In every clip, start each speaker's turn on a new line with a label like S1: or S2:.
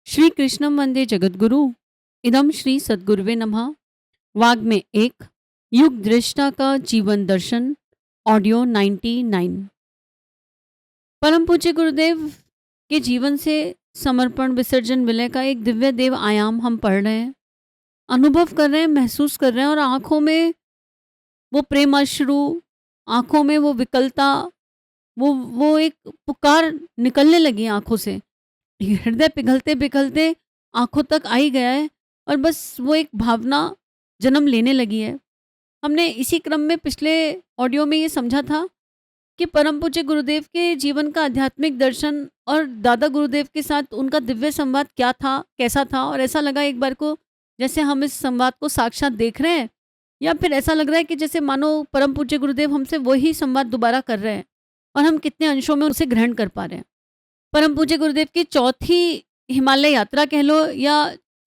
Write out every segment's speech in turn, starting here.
S1: श्री कृष्णम वंदे जगद्गुरु। इदम श्री सद्गुरुवे नमः। वाग में एक युग दृष्टा का जीवन दर्शन ऑडियो 99। परम पूज्य गुरुदेव के जीवन से समर्पण विसर्जन विलय का एक दिव्य देव आयाम हम पढ़ रहे हैं, अनुभव कर रहे हैं, महसूस कर रहे हैं। और आंखों में वो प्रेम अश्रु, आंखों में वो विकलता, वो एक पुकार निकलने लगी आंखों से। हृदय पिघलते पिघलते आंखों तक आ ही गया है और बस वो एक भावना जन्म लेने लगी है। हमने इसी क्रम में पिछले ऑडियो में ये समझा था कि परम पूज्य गुरुदेव के जीवन का आध्यात्मिक दर्शन और दादा गुरुदेव के साथ उनका दिव्य संवाद क्या था, कैसा था। और ऐसा लगा एक बार को जैसे हम इस संवाद को साक्षात देख रहे हैं, या फिर ऐसा लग रहा है कि जैसे मानो परम पूज्य गुरुदेव हमसे वही संवाद दोबारा कर रहे हैं और हम कितने अंशों में उसे ग्रहण कर पा रहे हैं। परम पूज्य गुरुदेव की चौथी हिमालय यात्रा कह लो या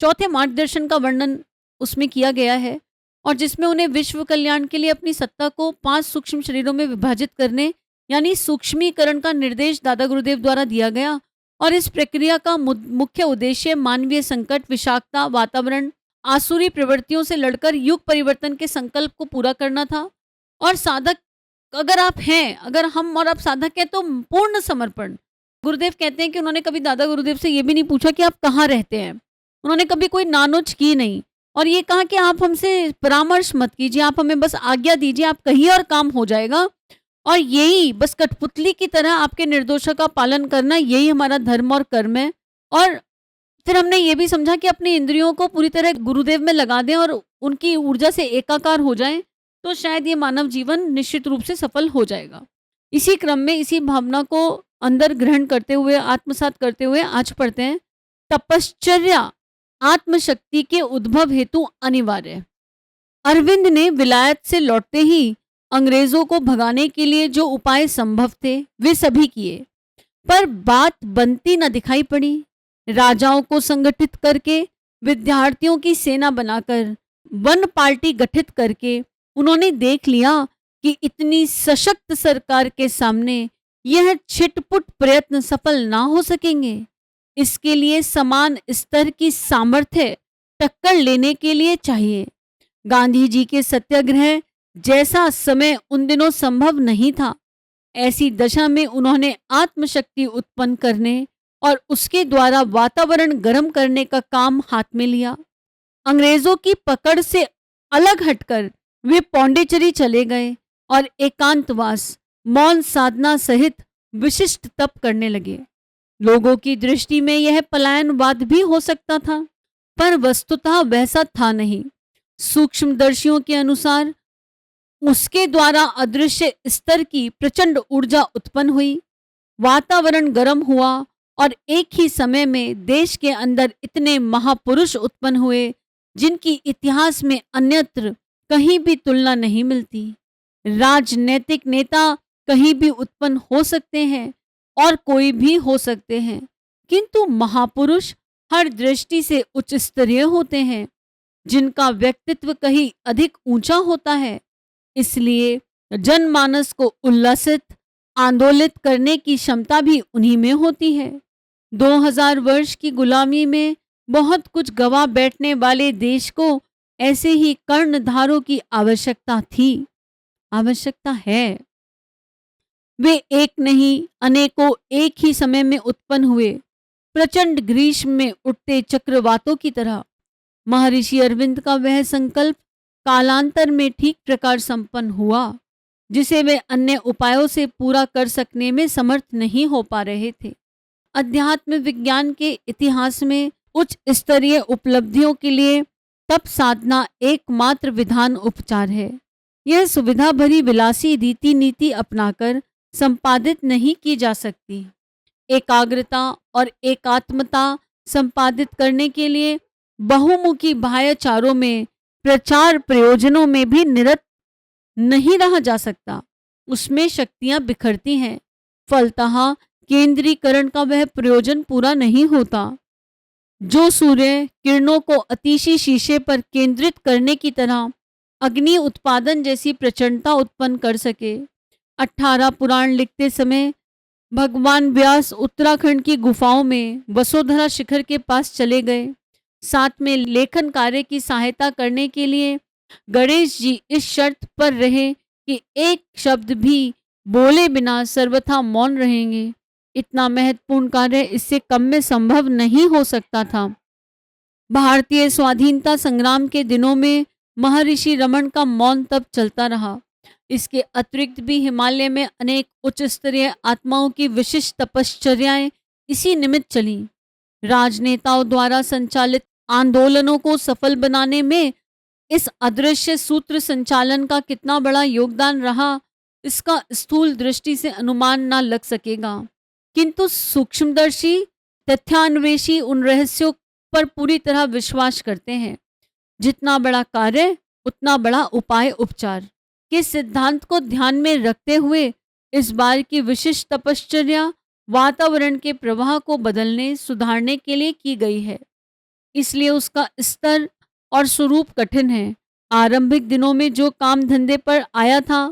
S1: चौथे मार्गदर्शन का वर्णन उसमें किया गया है, और जिसमें उन्हें विश्व कल्याण के लिए अपनी सत्ता को 5 सूक्ष्म शरीरों में विभाजित करने यानी सूक्ष्मीकरण का निर्देश दादा गुरुदेव द्वारा दिया गया। और इस प्रक्रिया का मुख्य उद्देश्य मानवीय संकट, विषाक्तता, वातावरण, आसुरी प्रवृत्तियों से लड़कर युग परिवर्तन के संकल्प को पूरा करना था। और साधक अगर आप हैं, अगर हम और आप साधक हैं, तो पूर्ण समर्पण। गुरुदेव कहते हैं कि उन्होंने कभी दादा गुरुदेव से ये भी नहीं पूछा कि आप कहाँ रहते हैं, उन्होंने कभी कोई नानुच की नहीं, और ये कहा कि आप हमसे परामर्श मत कीजिए, आप हमें बस आज्ञा दीजिए, आप कहिए और काम हो जाएगा। और यही बस कठपुतली की तरह आपके निर्देशों का पालन करना, यही हमारा धर्म और कर्म है। और फिर हमने ये भी समझा कि अपनी इंद्रियों को पूरी तरह गुरुदेव में लगा दें और उनकी ऊर्जा से एकाकार हो जाएं, तो शायद ये मानव जीवन निश्चित रूप से सफल हो जाएगा। इसी क्रम में इसी भावना को अंदर ग्रहण करते हुए, आत्मसात करते हुए आज पढ़ते हैं, तपश्चर्या आत्मशक्ति के उद्भव हेतु अनिवार्य है। अरविंद ने विलायत से लौटते ही अंग्रेजों को भगाने के लिए जो उपाय संभव थे वे सभी किए, पर बात बनती न दिखाई पड़ी। राजाओं को संगठित करके, विद्यार्थियों की सेना बनाकर, वन पार्टी गठित करके उन्होंने देख लिया कि इतनी सशक्त सरकार के सामने यह छिटपुट प्रयत्न सफल ना हो सकेंगे। इसके लिए समान स्तर की सामर्थ्य टक्कर लेने के लिए चाहिए। गांधी जी के सत्याग्रह जैसा समय उन दिनों संभव नहीं था। ऐसी दशा में उन्होंने आत्मशक्ति उत्पन्न करने और उसके द्वारा वातावरण गर्म करने का काम हाथ में लिया। अंग्रेजों की पकड़ से अलग हटकर वे पौंडीचेरी चले गए और एकांतवास, मौन साधना सहित विशिष्ट तप करने लगे। लोगों की दृष्टि में यह पलायनवाद भी हो सकता था, पर वस्तुतः वैसा था नहीं। सूक्ष्मदर्शियों के अनुसार उसके द्वारा अदृश्य स्तर की प्रचंड ऊर्जा उत्पन्न हुई, वातावरण गर्म हुआ और एक ही समय में देश के अंदर इतने महापुरुष उत्पन्न हुए जिनकी इतिहास में अन्यत्र कहीं भी तुलना नहीं मिलती। राजनैतिक नेता कहीं भी उत्पन्न हो सकते हैं और कोई भी हो सकते हैं, किंतु महापुरुष हर दृष्टि से उच्च स्तरीय होते हैं, जिनका व्यक्तित्व कहीं अधिक ऊंचा होता है। इसलिए जनमानस को उल्लसित, आंदोलित करने की क्षमता भी उन्हीं में होती है। 2000 वर्ष की गुलामी में बहुत कुछ गवा बैठने वाले देश को ऐसे ही कर्णधारों की आवश्यकता थी, आवश्यकता है। वे एक नहीं, अनेकों एक ही समय में उत्पन्न हुए, प्रचंड ग्रीष्म में उठते चक्रवातों की तरह। महर्षि अरविंद का वह संकल्प कालांतर में ठीक प्रकार संपन्न हुआ, जिसे वे अन्य उपायों से पूरा कर सकने में समर्थ नहीं हो पा रहे थे। अध्यात्म विज्ञान के इतिहास में उच्च स्तरीय उपलब्धियों के लिए तप साधना एकमात्र विधान उपचार है। यह सुविधा भरी विलासी रीति नीति अपनाकर संपादित नहीं की जा सकती। एकाग्रता और एकात्मता संपादित करने के लिए बहुमुखी बाह्यचारों में, प्रचार प्रयोजनों में भी निरत नहीं रहा जा सकता। उसमें शक्तियां बिखरती हैं, फलतः केंद्रीकरण का वह प्रयोजन पूरा नहीं होता जो सूर्य किरणों को अतिशी शीशे पर केंद्रित करने की तरह अग्नि उत्पादन जैसी प्रचंडता उत्पन्न कर सके। 18 पुराण लिखते समय भगवान व्यास उत्तराखंड की गुफाओं में वसुंधरा शिखर के पास चले गए। साथ में लेखन कार्य की सहायता करने के लिए गणेश जी इस शर्त पर रहे कि एक शब्द भी बोले बिना सर्वथा मौन रहेंगे। इतना महत्वपूर्ण कार्य इससे कम में संभव नहीं हो सकता था। भारतीय स्वाधीनता संग्राम के दिनों में महर्षि रमन का मौन तब चलता रहा। इसके अतिरिक्त भी हिमालय में अनेक उच्च स्तरीय आत्माओं की विशिष्ट तपश्चर्याएं इसी निमित्त चली। राजनेताओं द्वारा संचालित आंदोलनों को सफल बनाने में इस अदृश्य सूत्र संचालन का कितना बड़ा योगदान रहा, इसका स्थूल दृष्टि से अनुमान न लग सकेगा, किंतु सूक्ष्मदर्शी तथ्यान्वेषी उन रहस्यों पर पूरी तरह विश्वास करते हैं। जितना बड़ा कार्य उतना बड़ा उपाय उपचार के सिद्धांत को ध्यान में रखते हुए इस बार की विशिष्ट तपश्चर्या वातावरण के प्रवाह को बदलने सुधारने के लिए की गई है। इसलिए उसका स्तर और स्वरूप कठिन है। आरंभिक दिनों में जो काम धंधे पर आया था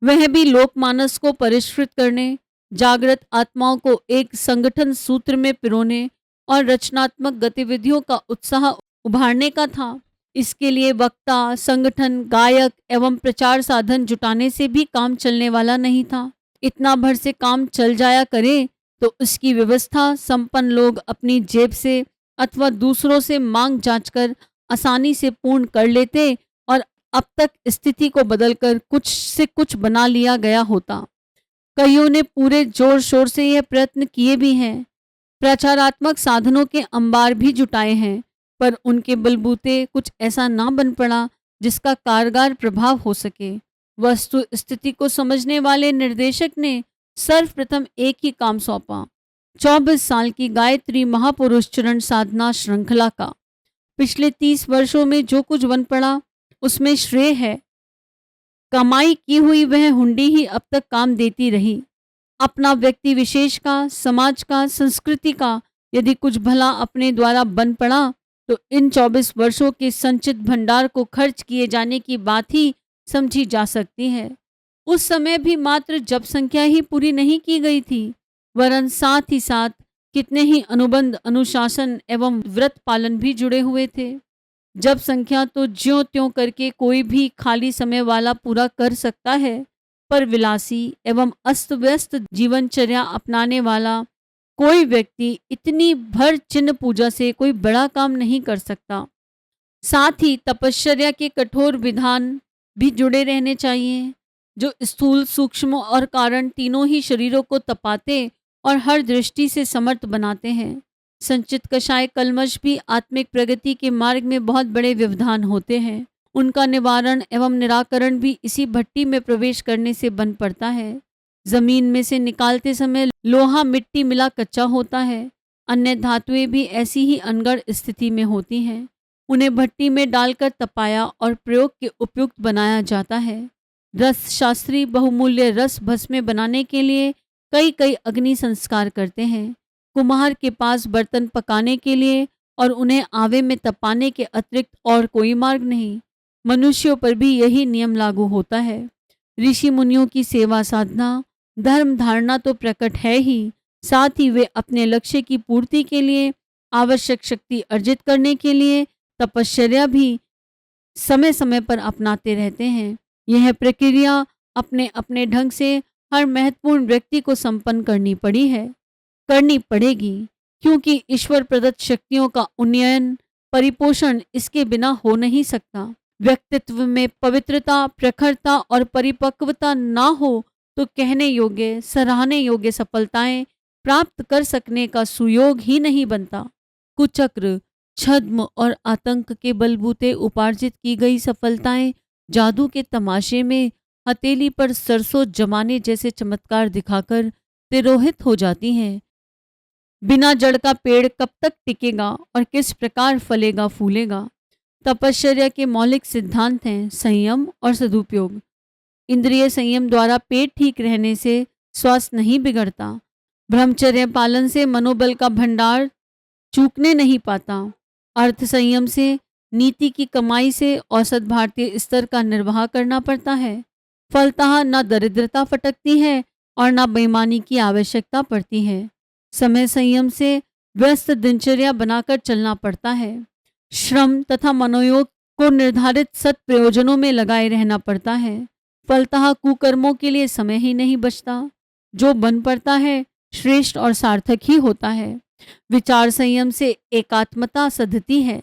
S1: वह भी लोकमानस को परिष्कृत करने, जागृत आत्माओं को एक संगठन सूत्र में पिरोने और रचनात्मक गतिविधियों का उत्साह उभारने का था। इसके लिए वक्ता, संगठन, गायक एवं प्रचार साधन जुटाने से भी काम चलने वाला नहीं था। इतना भर से काम चल जाया करे तो उसकी व्यवस्था संपन्न लोग अपनी जेब से अथवा दूसरों से मांग जांचकर आसानी से पूर्ण कर लेते और अब तक स्थिति को बदलकर कुछ से कुछ बना लिया गया होता। कईयों ने पूरे जोर शोर से यह प्रयत्न किए भी हैं, प्रचारात्मक साधनों के अंबार भी जुटाए हैं, पर उनके बलबूते कुछ ऐसा ना बन पड़ा जिसका कारगर प्रभाव हो सके। वस्तु स्थिति को समझने वाले निर्देशक ने सर्वप्रथम एक ही काम सौंपा, 24 साल की गायत्री महापुरुष चरण साधना श्रृंखला का। पिछले 30 वर्षों में जो कुछ बन पड़ा उसमें श्रेय है। कमाई की हुई वह हुंडी ही अब तक काम देती रही। अपना व्यक्ति विशेष का, समाज का, संस्कृति का यदि कुछ भला अपने द्वारा बन पड़ा तो इन 24 वर्षों के संचित भंडार को खर्च किए जाने की बात ही समझी जा सकती है। उस समय भी मात्र जप संख्या ही पूरी नहीं की गई थी, वरन साथ ही साथ कितने ही अनुबंध, अनुशासन एवं व्रत पालन भी जुड़े हुए थे। जप संख्या तो ज्यों त्यों करके कोई भी खाली समय वाला पूरा कर सकता है, पर विलासी एवं अस्त व्यस्त जीवनचर्या अपनाने वाला कोई व्यक्ति इतनी भर चिन्ह पूजा से कोई बड़ा काम नहीं कर सकता। साथ ही तपश्चर्या के कठोर विधान भी जुड़े रहने चाहिए, जो स्थूल, सूक्ष्म और कारण तीनों ही शरीरों को तपाते और हर दृष्टि से समर्थ बनाते हैं। संचित कषाय कल्मश भी आत्मिक प्रगति के मार्ग में बहुत बड़े व्यवधान होते हैं। उनका निवारण एवं निराकरण भी इसी भट्टी में प्रवेश करने से बन पड़ता है। जमीन में से निकालते समय लोहा मिट्टी मिला कच्चा होता है। अन्य धातुएं भी ऐसी ही अनगढ़ स्थिति में होती हैं। उन्हें भट्टी में डालकर तपाया और प्रयोग के उपयुक्त बनाया जाता है। रस शास्त्री बहुमूल्य रस भस्में बनाने के लिए कई कई अग्नि संस्कार करते हैं। कुम्हार के पास बर्तन पकाने के लिए और उन्हें आवे में तपाने के अतिरिक्त और कोई मार्ग नहीं। मनुष्यों पर भी यही नियम लागू होता है। ऋषि मुनियों की सेवा साधना, धर्म धारणा तो प्रकट है ही, साथ ही वे अपने लक्ष्य की पूर्ति के लिए, आवश्यक शक्ति अर्जित करने के लिए तपश्चर्या भी समय समय पर अपनाते रहते हैं। यह प्रक्रिया अपने अपने ढंग से हर महत्वपूर्ण व्यक्ति को संपन्न करनी पड़ेगी, क्योंकि ईश्वर प्रदत्त शक्तियों का उन्नयन, परिपोषण इसके बिना हो नहीं सकता। व्यक्तित्व में पवित्रता, प्रखरता और परिपक्वता ना हो तो कहने योग्य, सराहने योग्य सफलताएं प्राप्त कर सकने का सुयोग ही नहीं बनता। कुचक्र, छद्म और आतंक के बलबूते उपार्जित की गई सफलताएं जादू के तमाशे में हथेली पर सरसों जमाने जैसे चमत्कार दिखाकर तिरोहित हो जाती हैं। बिना जड़ का पेड़ कब तक टिकेगा और किस प्रकार फलेगा फूलेगा। तपश्चर्या के मौलिक सिद्धांत हैं संयम और सदुपयोग। इंद्रिय संयम द्वारा पेट ठीक रहने से स्वास्थ्य नहीं बिगड़ता। ब्रह्मचर्य पालन से मनोबल का भंडार चूकने नहीं पाता। अर्थ संयम से, नीति की कमाई से औसत भारतीय स्तर का निर्वाह करना पड़ता है। फलतः न दरिद्रता फटकती है और ना बेईमानी की आवश्यकता पड़ती है। समय संयम से व्यस्त दिनचर्या बनाकर चलना पड़ता है। श्रम तथा मनोयोग को निर्धारित सत प्रयोजनों में लगाए रहना पड़ता है। फलतः कुकर्मों के लिए समय ही नहीं बचता। जो बन पड़ता है श्रेष्ठ और सार्थक ही होता है। विचार संयम से एकात्मता सधती है।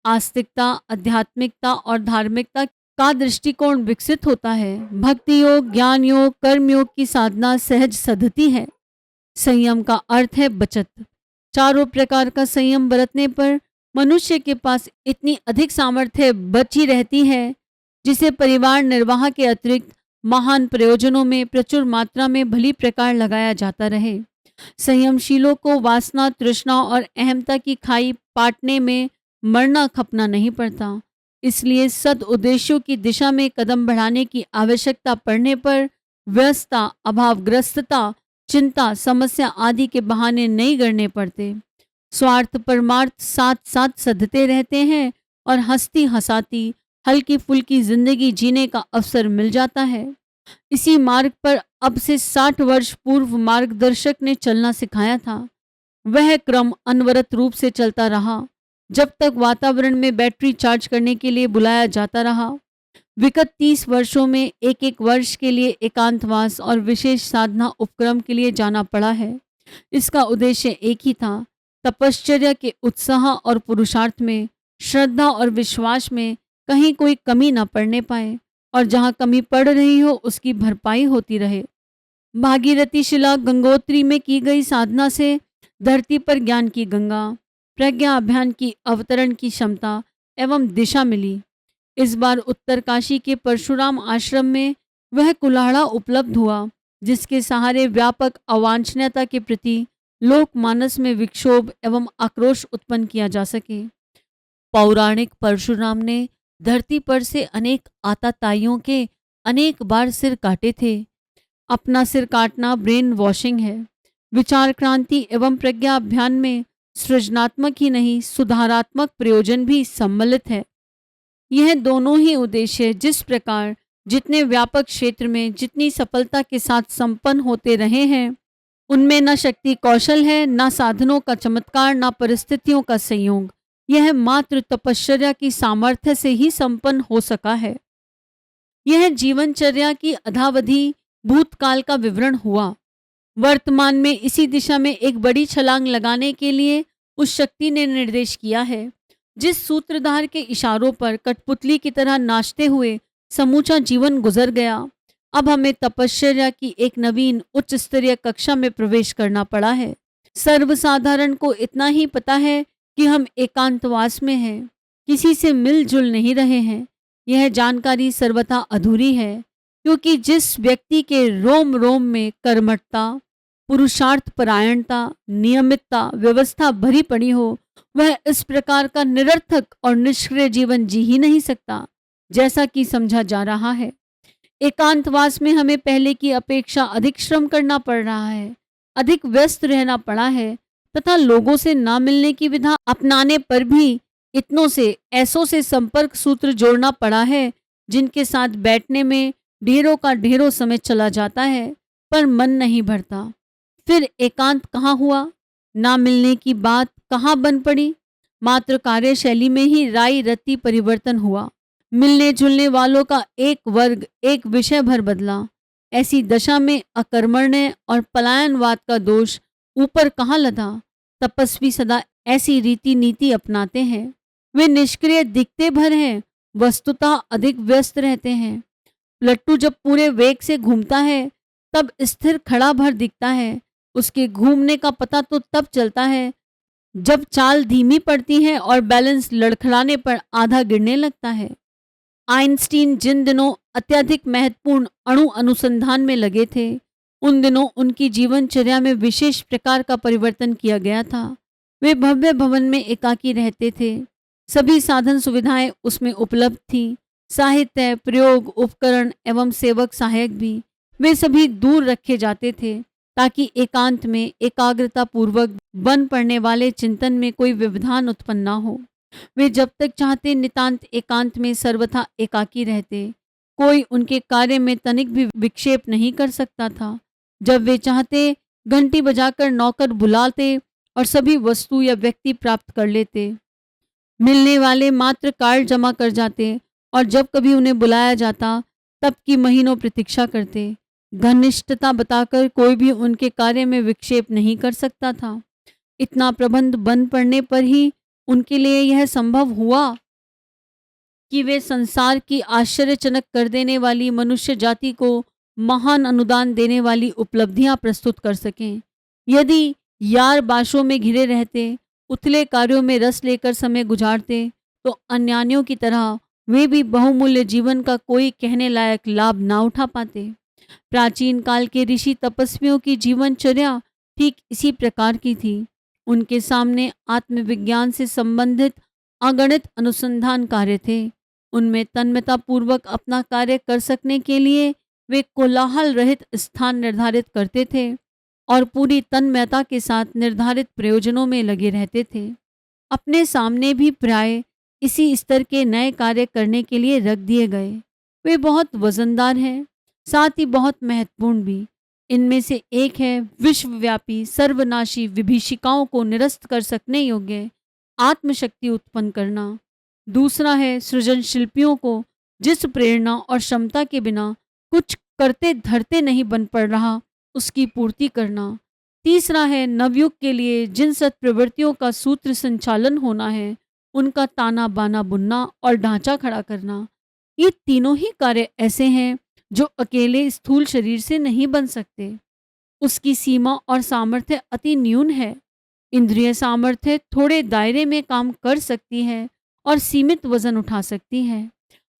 S1: आस्तिकता, आध्यात्मिकता और धार्मिकता का दृष्टिकोण विकसित होता है। भक्ति योग, ज्ञान योग, कर्म योग की साधना सहज सधती है। संयम का अर्थ है बचत। चारों प्रकार का संयम बरतने पर मनुष्य के पास इतनी अधिक सामर्थ्य बची रहती है जिसे परिवार निर्वाह के अतिरिक्त महान प्रयोजनों में प्रचुर मात्रा में भली प्रकार लगाया जाता रहे। संयमशीलों को वासना, तृष्णा और अहमता की खाई पाटने में मरना खपना नहीं पड़ता। इसलिए सद उद्देश्यों की दिशा में कदम बढ़ाने की आवश्यकता पड़ने पर व्यस्तता, अभावग्रस्तता, चिंता, समस्या आदि के बहाने नहीं गढ़ने पड़ते। स्वार्थ परमार्थ साथ साथ सधते रहते हैं और हंसती हंसाती हल्की फुल्की जिंदगी जीने का अवसर मिल जाता है। इसी मार्ग पर अब से 60 वर्ष पूर्व मार्गदर्शक ने चलना सिखाया था। वह क्रम अनवरत रूप से चलता रहा जब तक वातावरण में बैटरी चार्ज करने के लिए बुलाया जाता रहा। विगत 30 वर्षों में एक एक वर्ष के लिए एकांतवास और विशेष साधना उपक्रम के लिए जाना पड़ा है। इसका उद्देश्य एक ही था, तपश्चर्या के उत्साह और पुरुषार्थ में, श्रद्धा और विश्वास में कहीं कोई कमी न पड़ने पाए और जहाँ कमी पड़ रही हो उसकी भरपाई होती रहे। भागीरथी शिला गंगोत्री में की गई साधना से धरती पर ज्ञान की गंगा, प्रज्ञा अभियान की अवतरण की क्षमता एवं दिशा मिली। इस बार उत्तरकाशी के परशुराम आश्रम में वह कुल्हाड़ा उपलब्ध हुआ जिसके सहारे व्यापक अवांछनीयता के प्रति लोकमानस में विक्षोभ एवं आक्रोश उत्पन्न किया जा सके। पौराणिक परशुराम ने धरती पर से अनेक आताताइयों के अनेक बार सिर काटे थे। अपना सिर काटना ब्रेन वॉशिंग है। विचार क्रांति एवं प्रज्ञा अभियान में सृजनात्मक ही नहीं सुधारात्मक प्रयोजन भी सम्मिलित है। यह दोनों ही उद्देश्य जिस प्रकार जितने व्यापक क्षेत्र में जितनी सफलता के साथ संपन्न होते रहे हैं, उनमें न शक्ति कौशल है, न साधनों का चमत्कार, न परिस्थितियों का संयोग। यह मात्र तपश्चर्या की सामर्थ्य से ही संपन्न हो सका है। यह जीवनचर्या की अधावधि भूतकाल का विवरण हुआ। वर्तमान में इसी दिशा में एक बड़ी छलांग लगाने के लिए उस शक्ति ने निर्देश किया है जिस सूत्रधार के इशारों पर कठपुतली की तरह नाचते हुए समूचा जीवन गुजर गया। अब हमें तपश्चर्या की एक नवीन उच्च स्तरीय कक्षा में प्रवेश करना पड़ा है। सर्वसाधारण को इतना ही पता है कि हम एकांतवास में हैं, किसी से मिलजुल नहीं रहे हैं। यह जानकारी सर्वथा अधूरी है क्योंकि जिस व्यक्ति के रोम रोम में कर्मठता, पुरुषार्थ परायणता, नियमितता, व्यवस्था भरी पड़ी हो, वह इस प्रकार का निरर्थक और निष्क्रिय जीवन जी ही नहीं सकता जैसा कि समझा जा रहा है। एकांतवास में हमें पहले की अपेक्षा अधिक श्रम करना पड़ रहा है, अधिक व्यस्त रहना पड़ा है तथा लोगों से ना मिलने की विधा अपनाने पर भी इतनों से ऐसों से संपर्क सूत्र जोड़ना पड़ा है जिनके साथ बैठने में ढेरों का ढेरों समय चला जाता है पर मन नहीं भरता। फिर एकांत कहाँ हुआ? ना मिलने की बात कहाँ बन पड़ी? मात्र कार्यशैली में ही राय रत्ती परिवर्तन हुआ। मिलने जुलने वालों का एक वर्ग एक विषय भर बदला। ऐसी दशा में अकर्मण्य और पलायनवाद का दोष ऊपर कहाँ लदा? तपस्वी सदा ऐसी रीति नीति अपनाते हैं। वे निष्क्रिय दिखते भर हैं, वस्तुतः अधिक व्यस्त रहते हैं। लट्टू जब पूरे वेग से घूमता है तब स्थिर खड़ा भर दिखता है। उसके घूमने का पता तो तब चलता है जब चाल धीमी पड़ती है और बैलेंस लड़खड़ाने पर आधा गिरने लगता है। आइंस्टीन जिन दिनों अत्यधिक महत्वपूर्ण अणु अनुसंधान में लगे थे, उन दिनों उनकी जीवनचर्या में विशेष प्रकार का परिवर्तन किया गया था। वे भव्य भवन में एकाकी रहते थे। सभी साधन सुविधाएं उसमें उपलब्ध थीं। साहित्य, प्रयोग, उपकरण एवं सेवक सहायक भी वे सभी दूर रखे जाते थे ताकि एकांत में एकाग्रता पूर्वक बन पड़ने वाले चिंतन में कोई व्यवधान उत्पन्न न हो। वे जब तक चाहते नितांत एकांत में सर्वथा एकाकी रहते। कोई उनके कार्य में तनिक भी विक्षेप नहीं कर सकता था। जब वे चाहते घंटी बजाकर नौकर बुलाते और सभी वस्तु या व्यक्ति प्राप्त कर लेते। मिलने वाले मात्र कार्ड जमा कर जाते और जब कभी उन्हें बुलाया जाता तब की महीनों प्रतीक्षा करते। घनिष्ठता बताकर कोई भी उनके कार्य में विक्षेप नहीं कर सकता था। इतना प्रबंध बन पड़ने पर ही उनके लिए यह संभव हुआ कि वे संसार की आश्चर्यजनक कर देने वाली मनुष्य जाति को महान अनुदान देने वाली उपलब्धियां प्रस्तुत कर सकें। यदि यार बाशों में घिरे रहते, उथले कार्यों में रस लेकर समय गुजारते, तो अन्यान्यों की तरह वे भी बहुमूल्य जीवन का कोई कहने लायक लाभ ना उठा पाते। प्राचीन काल के ऋषि तपस्वियों की जीवनचर्या ठीक इसी प्रकार की थी। उनके सामने आत्मविज्ञान से संबंधित अगणित अनुसंधान कार्य थे। उनमें तन्मयता पूर्वक अपना कार्य कर सकने के लिए वे कोलाहल रहित स्थान निर्धारित करते थे और पूरी तन्मयता के साथ निर्धारित प्रयोजनों में लगे रहते थे। अपने सामने भी प्राय इसी स्तर के नए कार्य करने के लिए रख दिए गए। वे बहुत वजनदार हैं, साथ ही बहुत महत्वपूर्ण भी। इनमें से एक है विश्वव्यापी सर्वनाशी विभीषिकाओं को निरस्त कर सकने योग्य आत्मशक्ति उत्पन्न करना। दूसरा है सृजन शिल्पियों को जिस प्रेरणा और क्षमता के बिना कुछ करते धरते नहीं बन पड़ रहा, उसकी पूर्ति करना। तीसरा है नवयुग के लिए जिन सत्प्रवृत्तियों का सूत्र संचालन होना है, उनका ताना बाना बुनना और ढांचा खड़ा करना। ये तीनों ही कार्य ऐसे हैं जो अकेले स्थूल शरीर से नहीं बन सकते। उसकी सीमा और सामर्थ्य अति न्यून है। इंद्रिय सामर्थ्य थोड़े दायरे में काम कर सकती है और सीमित वजन उठा सकती है।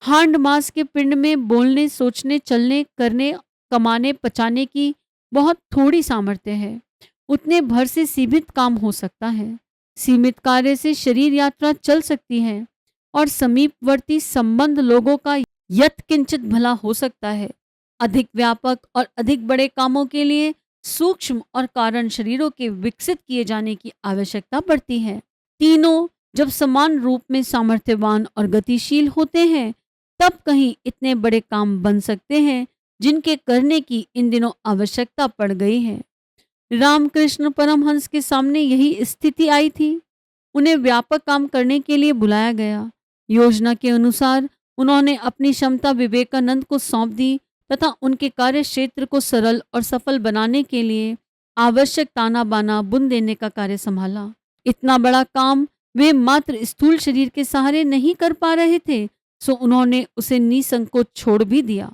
S1: हांड मास के पिंड में बोलने, सोचने, चलने, करने, कमाने, पचाने की बहुत थोड़ी सामर्थ्य है। उतने भर से सीमित काम हो सकता है। सीमित कार्य से शरीर यात्रा चल सकती है और समीपवर्ती संबंध लोगों का यत्किंचित भला हो सकता है। अधिक व्यापक और अधिक बड़े कामों के लिए सूक्ष्म और कारण शरीरों के विकसित किए जाने की आवश्यकता पड़ती है। तीनों जब समान रूप में सामर्थ्यवान और गतिशील होते हैं, तब कहीं इतने बड़े काम बन सकते हैं जिनके करने की इन दिनों आवश्यकता पड़ गई है। रामकृष्ण परमहंस के सामने यही स्थिति आई थी। उन्हें व्यापक काम करने के लिए बुलाया गया। योजना के अनुसार उन्होंने अपनी क्षमता विवेकानंद को सौंप दी तथा उनके कार्य क्षेत्र को सरल और सफल बनाने के लिए आवश्यक ताना बाना बुन देने का कार्य संभाला। इतना बड़ा काम वे मात्र स्थूल शरीर के सहारे नहीं कर पा रहे थे, सो उन्होंने उसे निसंकोच छोड़ भी दिया।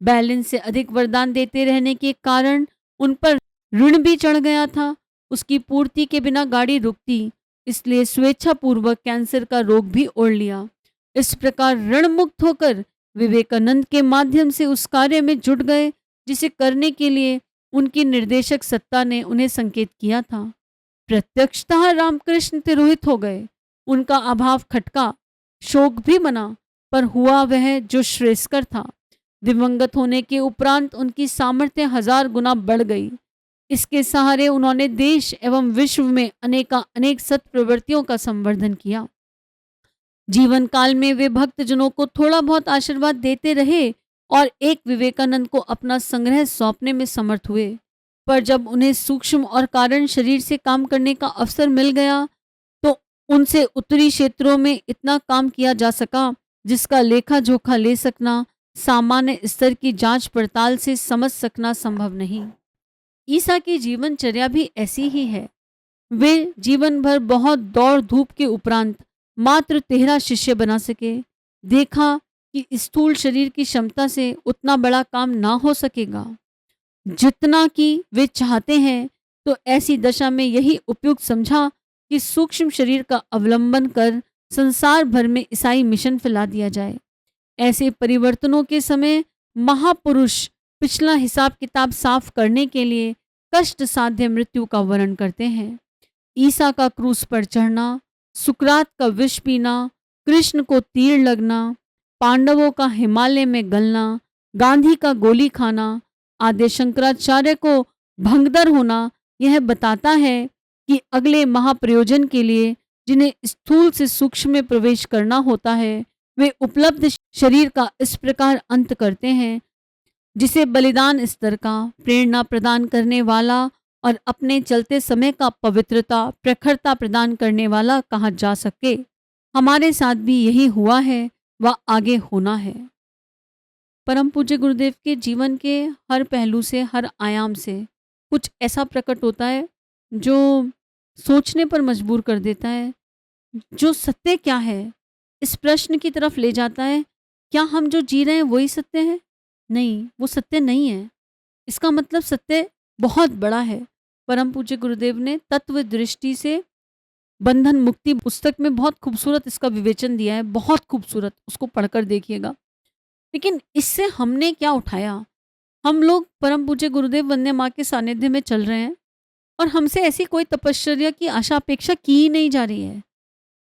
S1: बैलेंस से अधिक वरदान देते रहने के कारण उन पर ऋण भी चढ़ गया था। उसकी पूर्ति के बिना गाड़ी रुकती, इसलिए स्वेच्छापूर्वक कैंसर का रोग भी ओढ़ लिया। इस प्रकार ऋण मुक्त होकर विवेकानंद के माध्यम से उस कार्य में जुट गए जिसे करने के लिए उनकी निर्देशक सत्ता ने उन्हें संकेत किया था। प्रत्यक्षतः रामकृष्ण तिरोहित हो गए। उनका अभाव खटका, शोक भी मना, पर हुआ वह जो श्रेयस्कर था। दिवंगत होने के उपरांत उनकी सामर्थ्य 1000 गुना बढ़ गई। इसके सहारे उन्होंने देश एवं विश्व में अनेक सत्प्रवृत्तियों का संवर्धन किया। जीवन काल में वे भक्तजनों को थोड़ा बहुत आशीर्वाद देते रहे और एक विवेकानंद को अपना संग्रह सौंपने में समर्थ हुए। पर जब उन्हें सूक्ष्म और कारण शरीर से काम करने का अवसर मिल गया, तो उनसे उत्तरी क्षेत्रों में इतना काम किया जा सका जिसका लेखा जोखा ले सकना, सामान्य स्तर की जांच पड़ताल से समझ सकना संभव नहीं। ईसा की जीवनचर्या भी ऐसी ही है। वे जीवन भर बहुत दौड़ धूप के उपरांत मात्र 13 शिष्य बना सके। देखा कि स्थूल शरीर की क्षमता से उतना बड़ा काम ना हो सकेगा जितना कि वे चाहते हैं, तो ऐसी दशा में यही उपयुक्त समझा कि सूक्ष्म शरीर का अवलंबन कर संसार भर में ईसाई मिशन फैला दिया जाए। ऐसे परिवर्तनों के समय महापुरुष पिछला हिसाब किताब साफ करने के लिए कष्ट साध्य मृत्यु का वर्णन करते हैं। ईसा का क्रूस पर चढ़ना, सुकरात का विष पीना, कृष्ण को तीर लगना, पांडवों का हिमालय में गलना, गांधी का गोली खाना, आदि शंकराचार्य को भंगदर होना, यह बताता है कि अगले महाप्रयोजन के लिए जिन्हें स्थूल से सूक्ष्म में प्रवेश करना होता है, वे उपलब्ध शरीर का इस प्रकार अंत करते हैं जिसे बलिदान स्तर का, प्रेरणा प्रदान करने वाला और अपने चलते समय का पवित्रता, प्रखरता प्रदान करने वाला कहा जा सके। हमारे साथ भी यही हुआ है व आगे होना है। परम पूज्य गुरुदेव के जीवन के हर पहलू से, हर आयाम से कुछ ऐसा प्रकट होता है जो सोचने पर मजबूर कर देता है। जो सत्य क्या है, इस प्रश्न की तरफ ले जाता है। क्या हम जो जी रहे हैं वही सत्य है? नहीं, वो सत्य नहीं है। इसका मतलब सत्य बहुत बड़ा है। परम पूज्य गुरुदेव ने तत्व दृष्टि से बंधन मुक्ति पुस्तक में बहुत खूबसूरत इसका विवेचन दिया है, बहुत खूबसूरत, उसको पढ़कर देखिएगा। लेकिन इससे हमने क्या उठाया? हम लोग परम पूज्य गुरुदेव वंदे माँ के सानिध्य में चल रहे हैं और हमसे ऐसी कोई तपश्चर्या की आशा अपेक्षा की ही नहीं जा रही है।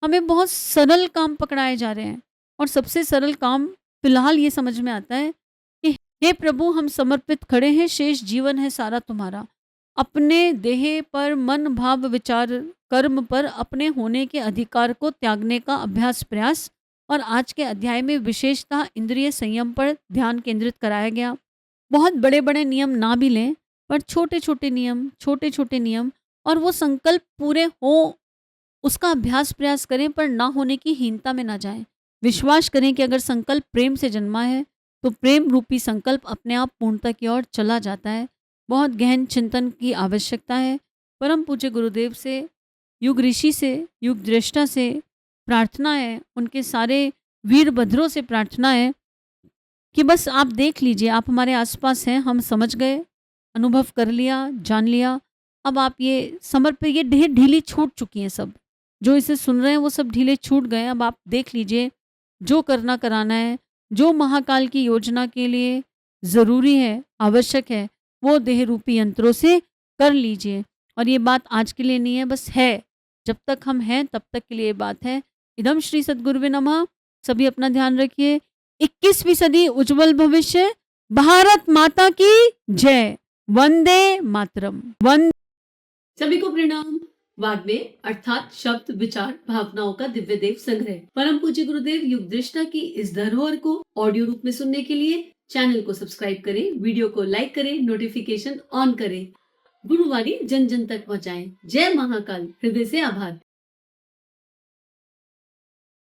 S1: हमें बहुत सरल काम पकड़ाए जा रहे हैं और सबसे सरल काम फिलहाल ये समझ में आता है कि हे प्रभु, हम समर्पित खड़े हैं, शेष जीवन है सारा तुम्हारा। अपने देह पर, मन, भाव, विचार, कर्म पर अपने होने के अधिकार को त्यागने का अभ्यास प्रयास। और आज के अध्याय में विशेषतः इंद्रिय संयम पर ध्यान केंद्रित कराया गया। बहुत बड़े बड़े नियम ना भी लें, पर छोटे छोटे नियम और वो संकल्प पूरे हो, उसका अभ्यास प्रयास करें, पर ना होने की हीनता में ना जाएं। विश्वास करें कि अगर संकल्प प्रेम से जन्मा है तो प्रेम रूपी संकल्प अपने आप पूर्णता की ओर चला जाता है। बहुत गहन चिंतन की आवश्यकता है। परम पूज्य गुरुदेव से, युग ऋषि से, युग दृष्टा से प्रार्थना है, उनके सारे वीरभद्रों से प्रार्थना है कि बस आप देख लीजिए, आप हमारे आसपास हैं, हम समझ गए, अनुभव कर लिया, जान लिया। अब आप ये समर्पित, ये ढेर ढीली छूट चुकी हैं सब, जो इसे सुन रहे हैं वो सब ढीले छूट गए। अब आप देख लीजिए, जो करना कराना है, जो महाकाल की योजना के लिए ज़रूरी है, आवश्यक है, वो देह रूपी यंत्रों से कर लीजिए। और ये बात आज के लिए नहीं है, बस है, जब तक हम हैं तब तक के लिए बात है। इदम श्री सद्गुरुवे नमः। सभी अपना ध्यान रखिए। 21वीं सदी उज्जवल भविष्य। भारत माता की जय। वंदे मातरम। सभी को प्रणाम। वाग्मे अर्थात शब्द, विचार, भावनाओं का दिव्य देव संग्रह परम पूज्य गुरुदेव युग दृष्टा की इस धरोहर को ऑडियो रूप में सुनने के लिए चैनल को सब्सक्राइब करें, वीडियो को लाइक करें, नोटिफिकेशन ऑन करें, गुरुवाणी जन जन तक पहुंचाएं। जय महाकाल। हृदय से आभार।